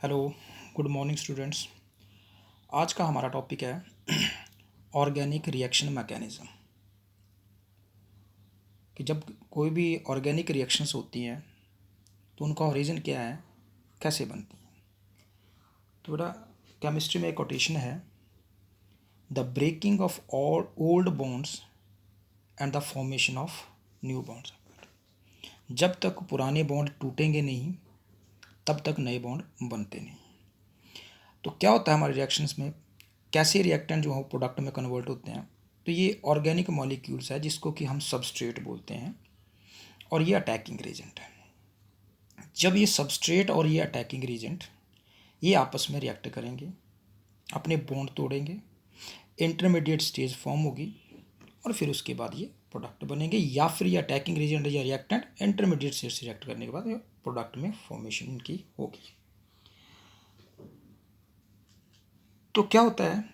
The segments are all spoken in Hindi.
Hello, good morning students. आज का हमारा टॉपिक है ऑर्गेनिक रिएक्शन मैकेनिज़्म। कि जब कोई भी ऑर्गेनिक रिएक्शंस होती हैं तो उनका ओरिजिन क्या है, कैसे बनती हैं। तो बेटा, केमिस्ट्री में एक कोटेशन है, the breaking of all old bonds and the formation of new bonds. जब तक पुराने बॉन्ड टूटेंगे नहीं तब तक नए बॉन्ड बनते नहीं। तो क्या होता है हमारे रिएक्शंस में, कैसे रिएक्टेंट जो है प्रोडक्ट में कन्वर्ट होते हैं। तो ये ऑर्गेनिक मॉलिक्यूल्स है जिसको कि हम सबस्ट्रेट बोलते हैं, और ये अटैकिंग रीजेंट है। जब ये सबस्ट्रेट और ये अटैकिंग रीजेंट ये आपस में रिएक्ट करेंगे, अपने बॉन्ड तोड़ेंगे, इंटरमीडिएट स्टेज फॉर्म होगी और फिर उसके बाद ये प्रोडक्ट बनेंगे, या फिर ये अटैकिंग रीजेंट या रिएक्टेंट इंटरमीडिएट स्टेज से रिएक्ट करने के बाद ये प्रोडक्ट में फॉर्मेशन इनकी होगी। तो क्या होता है,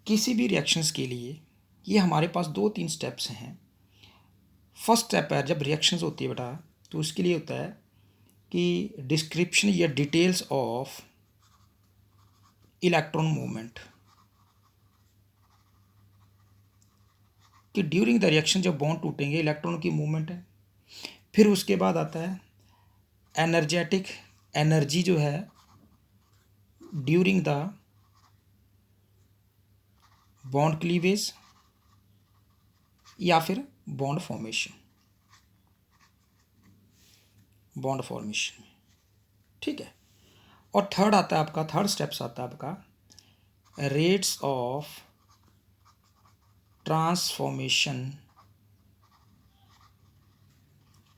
किसी भी रिएक्शंस के लिए ये हमारे पास 2-3 स्टेप्स हैं। फर्स्ट स्टेप है जब रिएक्शंस होती है बेटा, तो उसके लिए होता है कि डिस्क्रिप्शन या डिटेल्स ऑफ इलेक्ट्रॉन मूवमेंट, कि ड्यूरिंग द रिएक्शन जब बॉन्ड टूटेंगे इलेक्ट्रॉन की मूवमेंट है। फिर उसके बाद आता है एनर्जेटिक एनर्जी जो है ड्यूरिंग द बॉन्ड क्लीवेज या फिर बॉन्ड फॉर्मेशन। ठीक है। और थर्ड आता है आपका, थर्ड स्टेप्स आता है आपका rates of transformation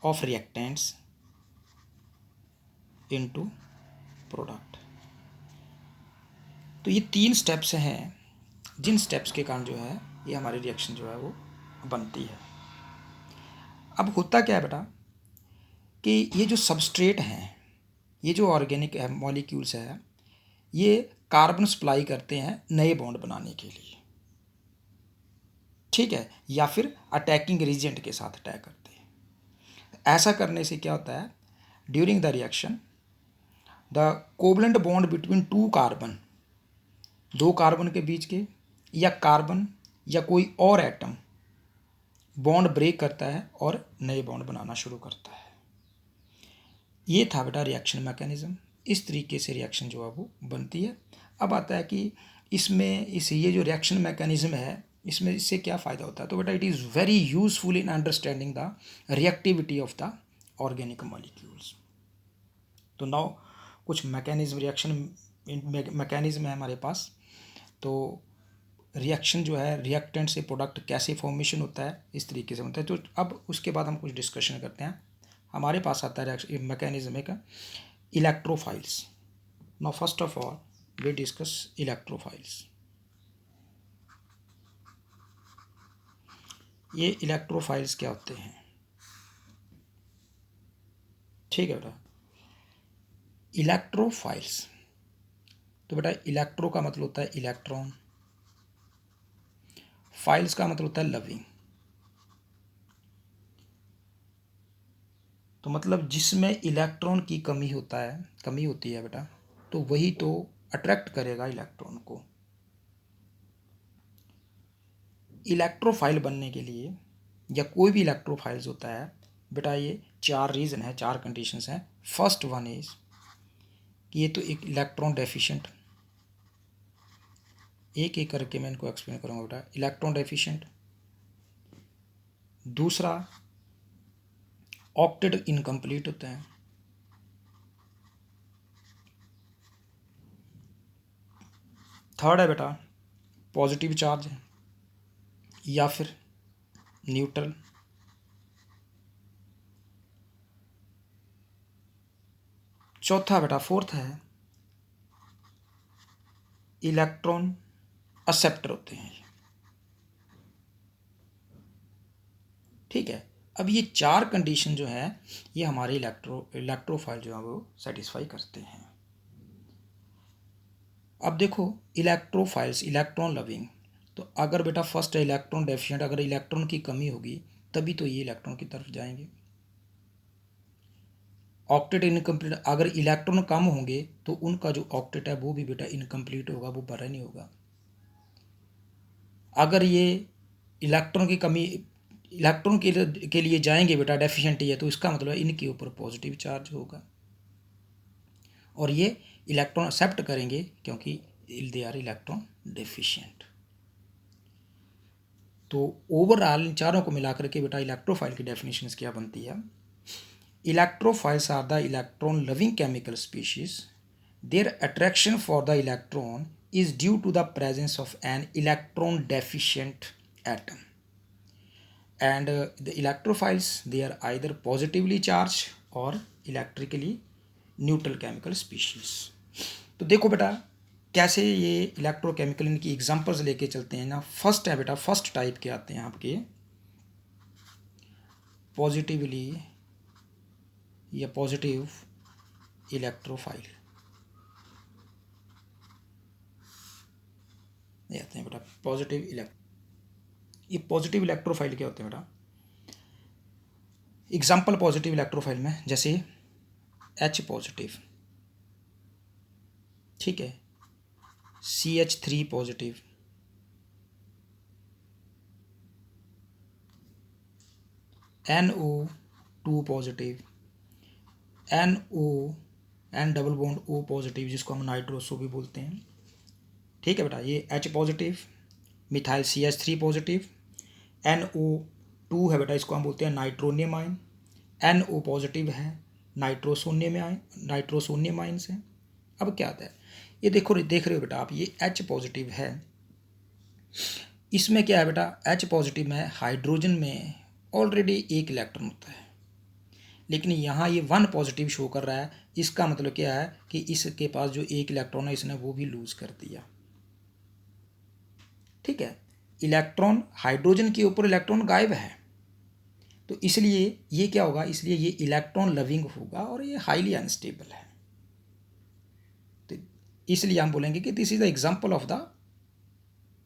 of reactants into product. तो ये 3 स्टेप्स हैं जिन स्टेप्स के कारण जो है ये हमारी रिएक्शन जो है वो बनती है। अब होता क्या है बेटा कि ये जो सबस्ट्रेट हैं, ये जो ऑर्गेनिक मॉलिक्यूल्स है, ये कार्बन सप्लाई करते हैं नए बॉन्ड बनाने के लिए। ठीक है, या फिर अटैकिंग रीजेंट के साथ अटैक करते हैं। ऐसा करने से क्या होता है, during the reaction the covalent bond between two carbon, दो कार्बन के बीच के, या कार्बन या कोई और एटम बॉन्ड ब्रेक करता है और नए बॉन्ड बनाना शुरू करता है। ये था बेटा रिएक्शन मैकेनिज्म। इस तरीके से रिएक्शन जो है वो बनती है। अब आता है कि इसमें ये जो रिएक्शन मैकेनिज्म है इसमें इससे क्या फ़ायदा होता है। तो बेटा, it is very useful in understanding the reactivity of the organic molecules. तो नाउ कुछ मैकेनिज्म, रिएक्शन मैकेनिज्म है हमारे पास। तो रिएक्शन जो है, रिएक्टेंट से प्रोडक्ट कैसे फॉर्मेशन होता है, इस तरीके से होता है। तो अब उसके बाद हम कुछ डिस्कशन करते हैं। हमारे पास आता है मैकेनिज्म एक electrophiles. Now first of all we discuss electrophiles. ये इलेक्ट्रोफाइल्स क्या होते हैं, ठीक है बेटा। इलेक्ट्रोफाइल्स, तो बेटा इलेक्ट्रो का मतलब होता है इलेक्ट्रॉन, फाइल्स का मतलब होता है लविंग। तो मतलब जिसमें इलेक्ट्रॉन की कमी होती है बेटा, तो वही तो अट्रैक्ट करेगा इलेक्ट्रॉन को। इलेक्ट्रोफाइल बनने के लिए या कोई भी इलेक्ट्रोफाइल्स होता है बेटा, ये 4 रीज़न है, 4 कंडीशंस हैं। फर्स्ट वन इज कि ये तो एक इलेक्ट्रॉन डेफिशिएंट, एक एक करके मैं इनको एक्सप्लेन करूँगा बेटा। इलेक्ट्रॉन डेफिशिएंट, दूसरा ऑक्टेट इनकम्प्लीट होते हैं, थर्ड है बेटा पॉजिटिव चार्ज है या फिर न्यूट्रल, चौथा बेटा फोर्थ है इलेक्ट्रॉन एक्सेप्टर होते हैं। ठीक है। अब ये 4 कंडीशन जो है ये हमारे इलेक्ट्रोफाइल जो है वो सेटिस्फाई करते हैं। अब देखो इलेक्ट्रोफाइल्स, इलेक्ट्रॉन लविंग, तो अगर बेटा फर्स्ट है इलेक्ट्रॉन डेफिशिएंट, अगर इलेक्ट्रॉन की कमी होगी तभी तो ये इलेक्ट्रॉन की तरफ जाएंगे। ऑक्टेट इनकम्प्लीट, अगर इलेक्ट्रॉन कम होंगे तो उनका जो ऑक्टेट है वो भी बेटा इनकम्प्लीट होगा, वो भरा नहीं होगा। अगर ये इलेक्ट्रॉन की कमी, इलेक्ट्रॉन के लिए जाएंगे बेटा डेफिशिएंट है, तो इसका मतलब इनके ऊपर पॉजिटिव चार्ज होगा और ये इलेक्ट्रॉन एक्सेप्ट करेंगे क्योंकि दे आर इलेक्ट्रॉन डेफिशिएंट। तो ओवरऑल इन चारों को मिलाकर के बेटा इलेक्ट्रोफाइल की डेफिनेशन क्या बनती है? Electrophiles are the electron loving chemical species, their attraction for the electron is due to the presence of an electron deficient atom, and the electrophiles, they are either positively charged or electrically neutral chemical species। तो देखो बेटा कैसे ये इलेक्ट्रोकेमिकल इनकी एग्जांपल्स लेके चलते हैं ना। फर्स्ट है बेटा, फर्स्ट टाइप के आते हैं आपके पॉजिटिवली या पॉजिटिव इलेक्ट्रोफाइल, ये आते हैं बेटा पॉजिटिव ये पॉजिटिव इलेक्ट्रोफाइल क्या होते हैं बेटा? एग्जाम्पल पॉजिटिव इलेक्ट्रोफाइल में जैसे H पॉजिटिव, ठीक है, CH3 positive, NO2 positive, N double bond O positive जिसको हम नाइट्रोसो भी बोलते हैं, ठीक है बेटा। ये H positive, methyl CH3 positive, NO2 है बेटा, इसको हम बोलते हैं नाइट्रोनियम आयन, NO पॉजिटिव है नाइट्रोसोनियम आयन से। अब क्या आता है, ये देखो देख रहे हो बेटा आप, ये H पॉजिटिव है, इसमें क्या है बेटा, H पॉजिटिव में हाइड्रोजन में ऑलरेडी एक इलेक्ट्रॉन होता है, लेकिन यहाँ ये 1 पॉजिटिव शो कर रहा है। इसका मतलब क्या है कि इसके पास जो एक इलेक्ट्रॉन है इसने वो भी लूज कर दिया, ठीक है। इलेक्ट्रॉन, हाइड्रोजन के ऊपर इलेक्ट्रॉन गायब है, तो इसलिए ये क्या होगा, इसलिए ये इलेक्ट्रॉन लविंग होगा और ये हाईली अनस्टेबल है। तो इसलिए हम बोलेंगे कि this is the example of the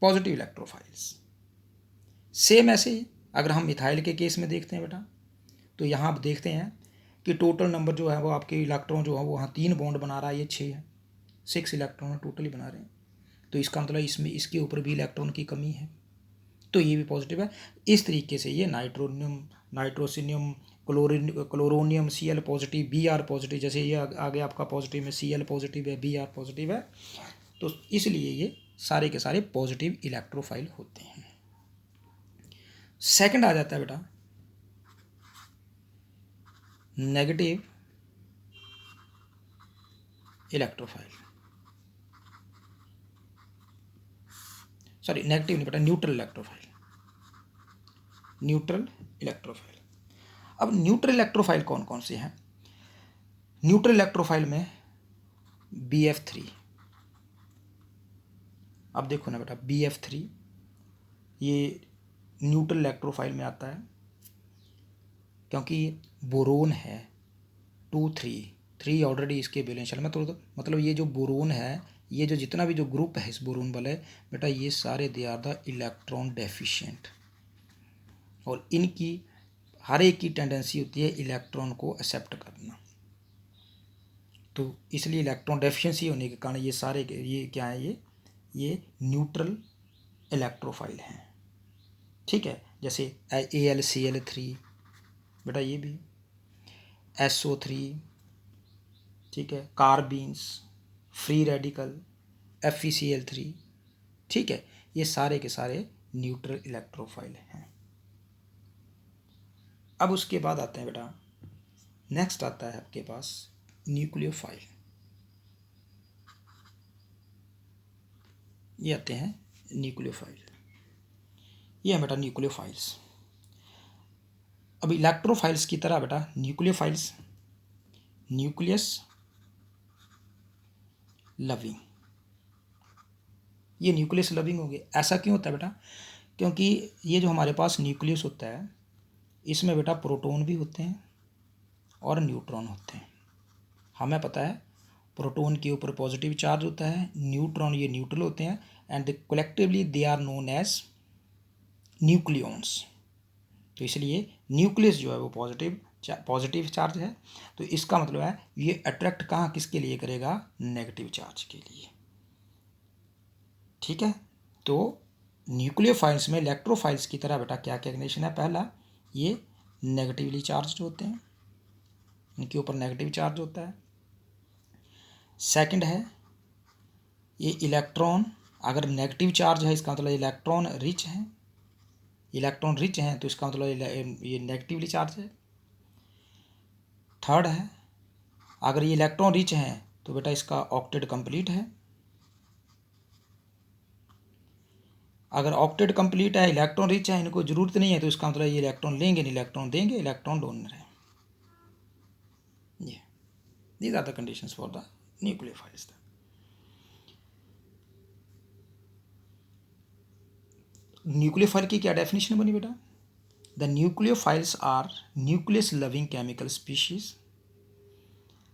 positive electrophiles. Same ऐसे ही अगर हम मिथाइल के केस में देखते हैं बेटा, तो यहाँ आप देखते हैं कि टोटल नंबर जो है वो आपके इलेक्ट्रॉन जो है वो वहाँ 3 बॉन्ड बना रहा है, ये 6 है, 6 इलेक्ट्रॉन टोटली बना रहे हैं। तो इसका मतलब इसमें इसके ऊपर भी इलेक्ट्रॉन की कमी है, तो ये भी पॉजिटिव है। इस तरीके से ये nitrosonium, chloronium Cl positive, Br positive, जैसे ये आगे आपका पॉजिटिव में Cl पॉजिटिव है, Br पॉजिटिव है, तो इसलिए ये सारे के सारे पॉजिटिव इलेक्ट्रोफाइल होते हैं। सेकंड आ जाता है बेटा नेगेटिव इलेक्ट्रोफाइल, सॉरी नेगेटिव नहीं बेटा, न्यूट्रल इलेक्ट्रोफाइल, न्यूट्रल इलेक्ट्रोफाइल। अब न्यूट्रल इलेक्ट्रोफाइल कौन कौन से हैं? न्यूट्रल इलेक्ट्रोफाइल में BF3, अब देखो ना बेटा BF3 ये न्यूट्रल इलेक्ट्रोफाइल में आता है क्योंकि बोरोन है 2 3 ऑलरेडी इसके बैलेंस शेल में, तो मतलब ये जो बोरोन है, ये जो जितना भी जो ग्रुप है इस बोरोन वाले बेटा, ये सारे they are the electron deficient, और इनकी हर एक की टेंडेंसी होती है इलेक्ट्रॉन को एक्सेप्ट करना। तो इसलिए इलेक्ट्रॉन डेफिशिएंसी होने के कारण ये सारे ये क्या है, ये न्यूट्रल इलेक्ट्रोफाइल हैं, ठीक है। जैसे AlCl3 बेटा, ये भी SO3, ठीक है, कार्बीन्स, फ्री रेडिकल, FeCl3, ठीक है, ये सारे के सारे न्यूट्रल इलेक्ट्रोफाइल हैं। अब उसके बाद आते हैं बेटा, नेक्स्ट आता है आपके पास न्यूक्लियोफाइल, ये आते हैं न्यूक्लियोफाइल, ये है बेटा न्यूक्लियोफाइल्स। अब इलेक्ट्रोफाइल्स की तरह बेटा न्यूक्लियोफाइल्स न्यूक्लियस लविंग, ये न्यूक्लियस लविंग हो गए। ऐसा क्यों होता है बेटा? क्योंकि ये जो हमारे पास न्यूक्लियस होता है इसमें बेटा प्रोटॉन भी होते हैं और न्यूट्रॉन होते हैं। हमें पता है प्रोटॉन के ऊपर पॉजिटिव चार्ज होता है, न्यूट्रॉन ये न्यूट्रल होते हैं, and collectively they are known as nucleons. तो इसलिए न्यूक्लियस जो है वो पॉजिटिव पॉजिटिव चार्ज है, तो इसका मतलब है ये अट्रैक्ट कहाँ किसके लिए करेगा, नेगेटिव चार्ज के लिए। ठीक है, तो न्यूक्लियोफाइल्स में इलेक्ट्रोफाइल्स की तरह बेटा क्या क्या कंडीशन है, पहला ये नेगेटिवली चार्ज होते हैं, इनके ऊपर नेगेटिव चार्ज होता है। सेकंड है ये इलेक्ट्रॉन, अगर नेगेटिव चार्ज है इसका मतलब इलेक्ट्रॉन रिच है, इलेक्ट्रॉन रिच हैं तो इसका मतलब ये नेगेटिवली चार्ज है। थर्ड है अगर ये इलेक्ट्रॉन रिच हैं तो बेटा इसका ऑक्टेट कंप्लीट है, अगर ऑक्टेट कंप्लीट है, इलेक्ट्रॉन रिच है, इनको जरूरत नहीं है, तो इसका मतलब ये इलेक्ट्रॉन लेंगे नहीं, इलेक्ट्रॉन देंगे, इलेक्ट्रॉन डोनर है। ये these are the conditions for the nucleophiles. Nucleophile की क्या डेफिनेशन बनी बेटा, the nucleophiles are nucleus loving chemical species,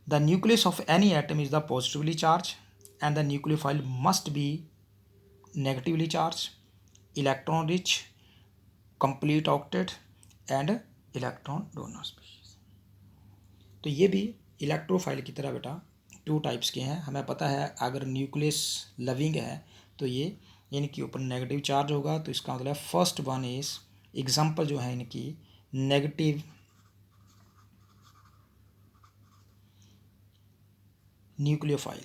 the nucleus of any atom is the positively charge and the nucleophile must be negatively charge, electron rich, complete octet and electron donor species. तो ये भी इलेक्ट्रोफाइल की तरह बेटा टू टाइप्स के हैं। हमें पता है अगर न्यूक्लियस लविंग है तो ये इनके ऊपर नेगेटिव चार्ज होगा, तो इसका मतलब फर्स्ट वन इज एग्जांपल जो है इनकी नेगेटिव न्यूक्लियोफाइल।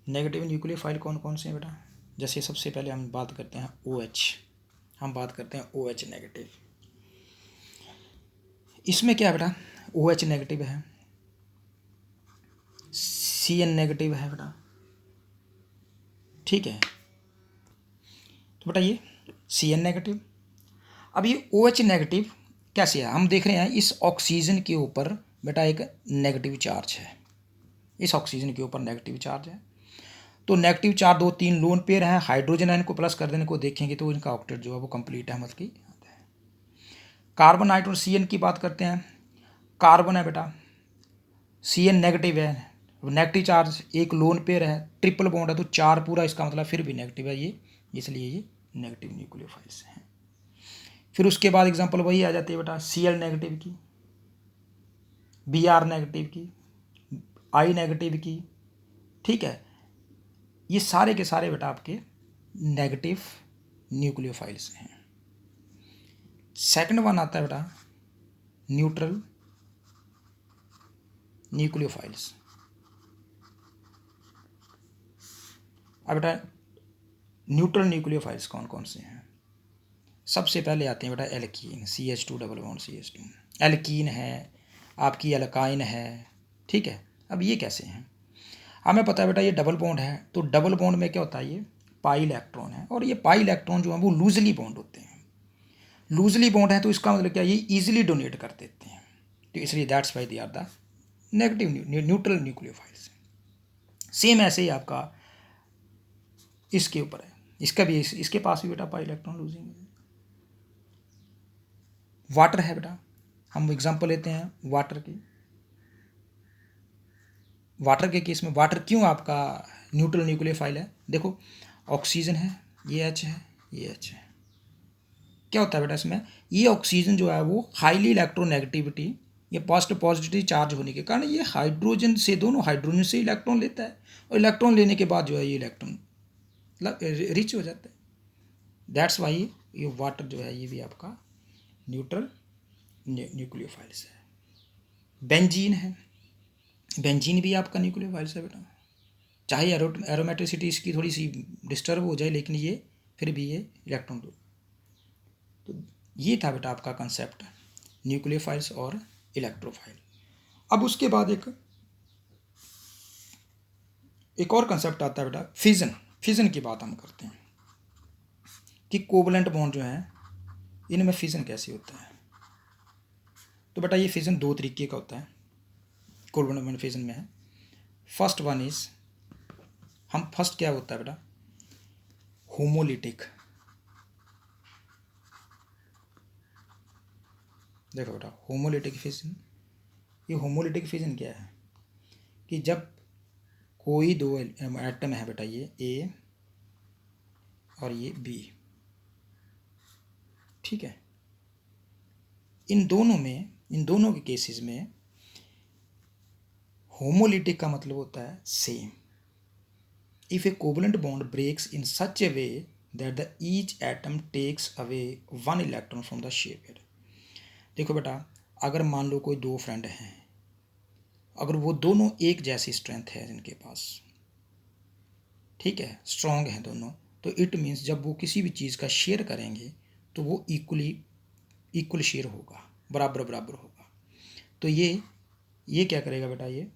नेगेटिव न्यूक्लियोफाइल कौन कौन से हैं बेटा, जैसे सबसे पहले हम बात करते हैं OH, हम बात करते हैं OH नेगेटिव। इसमें क्या बेटा OH नेगेटिव है, CN नेगेटिव है बेटा, ठीक है। तो बेटा ये CN नेगेटिव। अब ये OH नेगेटिव कैसे है, हम देख रहे हैं इस ऑक्सीजन के ऊपर बेटा एक नेगेटिव चार्ज है, इस ऑक्सीजन के ऊपर नेगेटिव चार्ज है, तो नेगेटिव चार्ज 2-3 लोन पेयर हैं, हाइड्रोजन है, इनको प्लस कर देने को देखेंगे तो इनका ऑक्टेट जो है वो कंप्लीट है, मतलब कि कार्बन नाइट्रोजन CN की बात करते हैं, कार्बन है बेटा CN नेगेटिव है, नेगेटिव चार्ज एक लोन पेयर है, ट्रिपल बॉन्ड है तो 4 पूरा, इसका मतलब फिर भी नेगेटिव है ये, इसलिए ये नेगेटिव न्यूक्लियोफाइल्स हैं। फिर उसके बाद एग्जांपल वही आ जाती है बेटा Cl नेगेटिव की, Br नेगेटिव की, I नेगेटिव की, ठीक है। ये सारे के सारे बेटा आपके नेगेटिव न्यूक्लियोफाइल्स हैं। सेकंड वन आता है बेटा न्यूट्रल न्यूक्लियोफाइल्स। अब बेटा न्यूट्रल न्यूक्लियोफाइल्स कौन कौन से हैं, सबसे पहले आते हैं बेटा alkene, CH2 double bond CH2, alkene है आपकी, एल्काइन है, ठीक है। अब ये कैसे हैं, हमें पता है बेटा ये डबल बॉन्ड है, तो डबल बॉन्ड में क्या होता है, ये पाई इलेक्ट्रॉन है, और ये पाई इलेक्ट्रॉन जो है वो लूजली बॉन्ड होते हैं, लूजली बॉन्ड है तो इसका मतलब क्या, ये ईजिली डोनेट कर देते हैं, तो इसलिए that's why they are the negative neutral nucleophiles. Same ऐसे ही आपका इसके ऊपर है, इसका भी इसके पास भी बेटा पाई इलेक्ट्रॉन लूजिंग है। वाटर है बेटा, हम एग्जांपल लेते हैं वाटर की, वाटर के केस में वाटर क्यों आपका न्यूट्रल न्यूक्लियोफाइल है, देखो ऑक्सीजन है, ये H है, ये H है, क्या होता है बेटा इसमें, ये ऑक्सीजन जो है वो हाईली इलेक्ट्रोनेगेटिविटी, ये पॉजिटिव चार्ज होने के कारण ये हाइड्रोजन से, दोनों हाइड्रोजन से इलेक्ट्रॉन लेता है, और इलेक्ट्रॉन लेने के बाद जो है ये इलेक्ट्रॉन रिच हो जाता है, दैट्स वाई ये वाटर जो है ये भी आपका न्यूट्रल न्यूक्लियोफाइल्स है। बेंजीन है, बेंजीन भी आपका न्यूक्लियोफाइल्स है बेटा, चाहे एरोमेटिसिटी इसकी थोड़ी सी डिस्टर्ब हो जाए, लेकिन ये फिर भी ये इलेक्ट्रॉन दो। तो ये था बेटा आपका कंसेप्ट न्यूक्लियोफाइल्स और इलेक्ट्रोफाइल। अब उसके बाद एक और कंसेप्ट आता है बेटा फिजन। फिजन की बात हम करते हैं कि कोवलेंट बॉन्ड जो है इनमें फिजन कैसे होता है। तो बेटा ये फिजन 2 तरीके का होता है, कोवलेंट बॉन्ड फिजन में है। फर्स्ट वन इज, हम फर्स्ट क्या होता है बेटा, होमोलिटिक। देखो बेटा होमोलिटिक फिजन, ये होमोलिटिक फिजन क्या है कि जब कोई दो एटम है बेटा, ये A और ये बी। ठीक है, इन दोनों के केसेस में होमोलिटिक का मतलब होता है same. If a covalent bond breaks in such a way that the each atom takes away one electron from the share pair. देखो बेटा, अगर मान लो कोई दो फ्रेंड हैं, अगर वो दोनों एक जैसी स्ट्रेंथ है जिनके पास, ठीक है, स्ट्रॉन्ग हैं दोनों, तो इट मीन्स जब वो किसी भी चीज़ का शेयर करेंगे तो वो इक्वल शेयर होगा, बराबर बराबर होगा। तो ये क्या करेगा बेटा, ये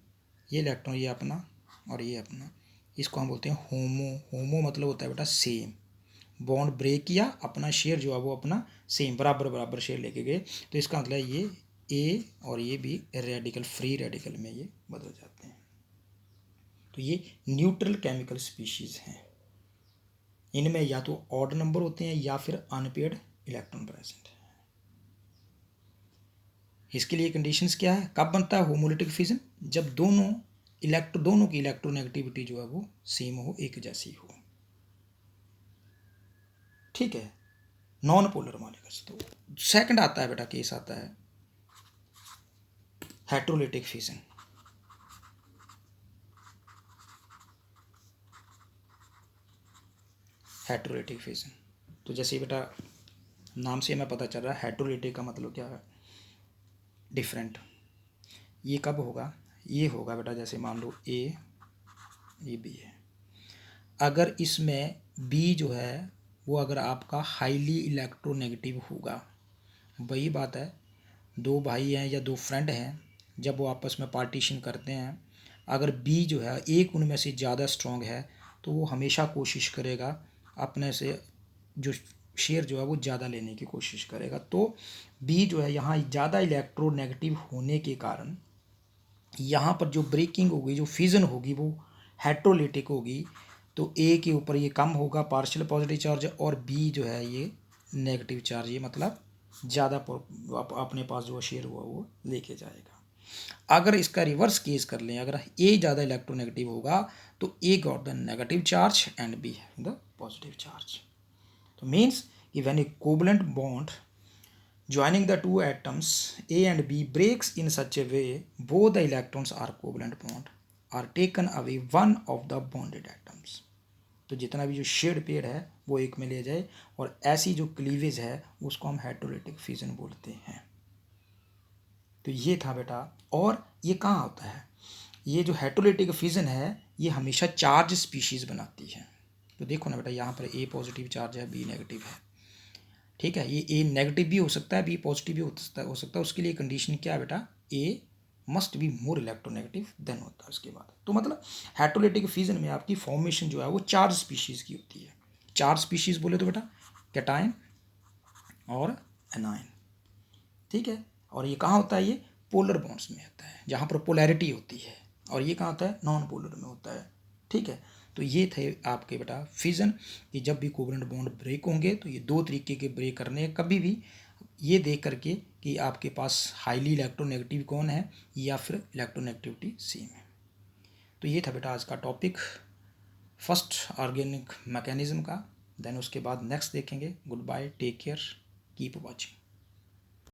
इलेक्ट्रॉन ये अपना और ये अपना, इसको हम बोलते हैं होमो मतलब होता है बेटा सेम। बॉन्ड ब्रेक किया, अपना शेयर जो है वो अपना सेम बराबर बराबर शेयर लेके गए, तो इसका मतलब ये ए और ये भी रेडिकल, फ्री रेडिकल में ये बदल जाते हैं। तो ये न्यूट्रल केमिकल स्पीशीज़ हैं, इनमें या तो ऑड नंबर होते हैं या फिर अनपेयर्ड इलेक्ट्रॉन प्रेजेंट है। इसके लिए कंडीशंस क्या है, कब बनता है होमोलिटिक फिजन, जब दोनों की इलेक्ट्रोनेगेटिविटी जो है वो सेम हो, एक जैसी हो। ठीक है, नॉन पोलर मॉलिक्यूल्स। तो सेकंड आता है बेटा, केस आता है हेटेरोलिटिक फिजन। हेटेरोलिटिक फिजन, तो जैसे बेटा नाम से हमें पता चल रहा है, हेटेरोलिटिक का मतलब क्या है, डिफरेंट। ये कब होगा, ये होगा बेटा जैसे मान लो ये बी है, अगर इसमें बी जो है वो अगर आपका हाईली इलेक्ट्रोनेगेटिव होगा। वही बात है, दो भाई हैं या दो फ्रेंड हैं, जब वो आपस में पार्टीशन करते हैं, अगर बी जो है एक उनमें से ज़्यादा स्ट्रॉन्ग है तो वो हमेशा कोशिश करेगा अपने से जो शेयर जो है वो ज़्यादा लेने की कोशिश करेगा। तो बी जो है यहाँ ज़्यादा इलेक्ट्रोनेगेटिव होने के कारण यहाँ पर जो ब्रेकिंग होगी, जो फिजन होगी, वो हेटेरोलिटिक होगी। तो ए के ऊपर ये कम होगा पार्शियल पॉजिटिव चार्ज, और बी जो है ये नेगेटिव चार्ज, ये मतलब ज़्यादा अपने पास जो शेयर हुआ वो लेके जाएगा। अगर इसका रिवर्स केस कर लें, अगर ए ज़्यादा इलेक्ट्रोनेगेटिव होगा तो A got the negative charge and B the positive charge. तो मीन्स कि when a covalent bond joining the two atoms A and B breaks in such a way both the electrons are covalent bond are taken away one of the bonded atoms। तो जितना भी जो शेड पेयर है वो एक में ले जाए, और ऐसी जो क्लीवेज है उसको हम हेटेरोलिटिक फिजन बोलते हैं। तो ये था बेटा, और ये कहाँ होता है, ये जो हेटेरोलिटिक फिजन है ये हमेशा चार्ज स्पीशीज़ बनाती है। तो देखो ना बेटा, यहाँ पर ए पॉजिटिव चार्ज है, बी नेगेटिव है। ठीक है, ये ए नेगेटिव भी हो सकता है, बी पॉजिटिव भी हो सकता है। उसके लिए कंडीशन क्या है बेटा, A must be more electronegative than होता है उसके बाद। तो मतलब हेटेरोलिटिक फिजन में आपकी फॉर्मेशन जो है वो चार स्पीशीज़ की होती है। चार स्पीशीज़ बोले तो बेटा कैटायन और एनायन। ठीक है, और ये कहाँ होता है, ये पोलर बॉन्ड्स में होता है जहाँ पर पोलैरिटी होती है, और ये कहाँ होता है, नॉन पोलर में होता है। ठीक है, तो ये थे आपके बेटा फिजन, कि जब भी कोवलेंट बॉन्ड ब्रेक होंगे तो ये दो तरीके के ब्रेक करने हैं। कभी भी ये देख करके कि आपके पास हाईली इलेक्ट्रोनेगेटिव कौन है या फिर इलेक्ट्रोनेगेटिविटी सेम है। तो ये था बेटा आज का टॉपिक, फर्स्ट ऑर्गेनिक मैकेनिज्म का। देन उसके बाद नेक्स्ट देखेंगे। Good bye, take care, keep watching.